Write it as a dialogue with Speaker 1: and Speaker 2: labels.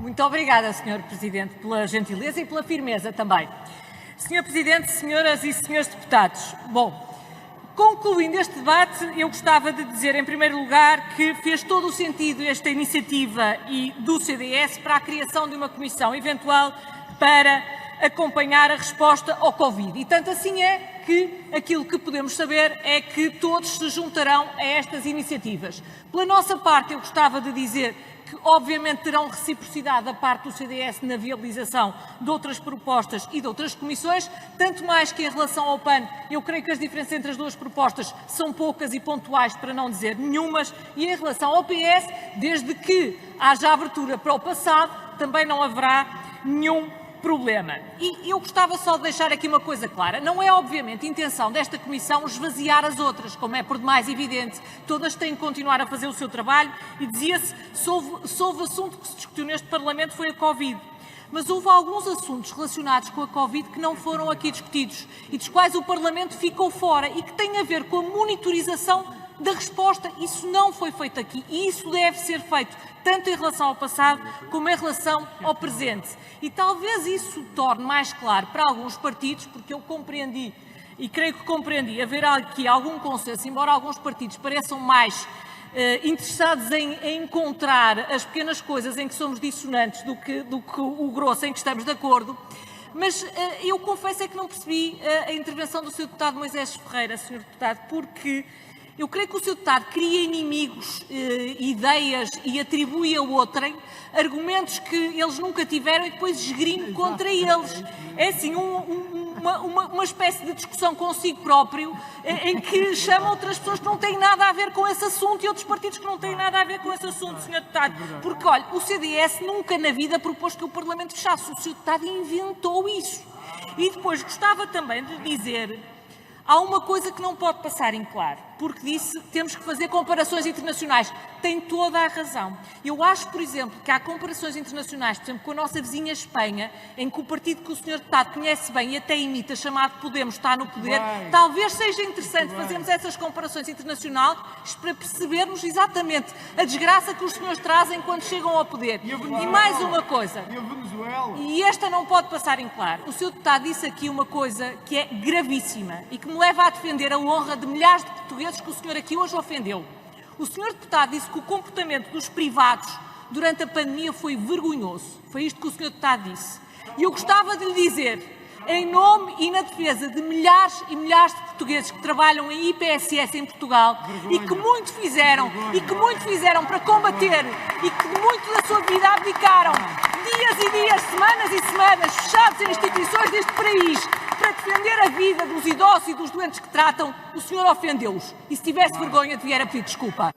Speaker 1: Muito obrigada, Sr. Presidente, pela gentileza e pela firmeza também. Sr. Presidente, senhoras e senhores deputados, concluindo este debate, eu gostava de dizer, em primeiro lugar, que fez todo o sentido esta iniciativa do CDS para a criação de uma comissão eventual para acompanhar a resposta ao Covid. E tanto assim é que aquilo que podemos saber é que todos se juntarão a estas iniciativas. Pela nossa parte, eu gostava de dizer que obviamente terão reciprocidade da parte do CDS na viabilização de outras propostas e de outras comissões, tanto mais que em relação ao PAN, eu creio que as diferenças entre as duas propostas são poucas e pontuais, para não dizer nenhumas, e em relação ao PS, desde que haja abertura para o passado, também não haverá nenhum problema. E eu gostava só de deixar aqui uma coisa clara. Não é, obviamente, a intenção desta Comissão esvaziar as outras, como é por demais evidente. Todas têm que continuar a fazer o seu trabalho e dizia-se, se houve assunto que se discutiu neste Parlamento foi a Covid. Mas houve alguns assuntos relacionados com a Covid que não foram aqui discutidos e dos quais o Parlamento ficou fora e que têm a ver com a monitorização da resposta. Isso não foi feito aqui e isso deve ser feito tanto em relação ao passado como em relação ao presente. E talvez isso torne mais claro para alguns partidos, porque eu compreendi, e creio que compreendi, haver aqui algum consenso, embora alguns partidos pareçam mais interessados em encontrar as pequenas coisas em que somos dissonantes do que o grosso em que estamos de acordo. Mas eu confesso é que não percebi a intervenção do Sr. Deputado Moisés Ferreira, Sr. Deputado, porque eu creio que o Sr. Deputado cria inimigos, ideias e atribui a outrem argumentos que eles nunca tiveram e depois esgrime contra eles. É assim, uma espécie de discussão consigo próprio em que chama outras pessoas que não têm nada a ver com esse assunto e outros partidos que não têm nada a ver com esse assunto, Sr. Deputado. Porque, olha, o CDS nunca na vida propôs que o Parlamento fechasse. O Sr. Deputado inventou isso. E depois gostava também de dizer, há uma coisa que não pode passar em claro, porque disse que temos que fazer comparações internacionais. Tem toda a razão. Eu acho, por exemplo, que há comparações internacionais, por exemplo, com a nossa vizinha Espanha, em que o partido que o Sr. Deputado conhece bem e até imita, chamado Podemos, está no poder. Talvez seja interessante fazermos essas comparações internacionais para percebermos exatamente a desgraça que os senhores trazem quando chegam ao poder. E mais uma coisa, e esta não pode passar em claro. O Sr. Deputado disse aqui uma coisa que é gravíssima e que me leva a defender a honra de milhares de portugueses que o senhor aqui hoje ofendeu. O senhor deputado disse que o comportamento dos privados durante a pandemia foi vergonhoso. Foi isto que o senhor deputado disse. E eu gostava de lhe dizer, em nome e na defesa de milhares e milhares de portugueses que trabalham em IPSS em Portugal e que muito fizeram para combater e que muito da sua vida abdicaram dias e dias, semanas e semanas fechados em instituições deste país para defender a vida dos idosos e dos doentes que tratam, o senhor ofendeu-os. E se tivesse vergonha, devia pedir desculpa.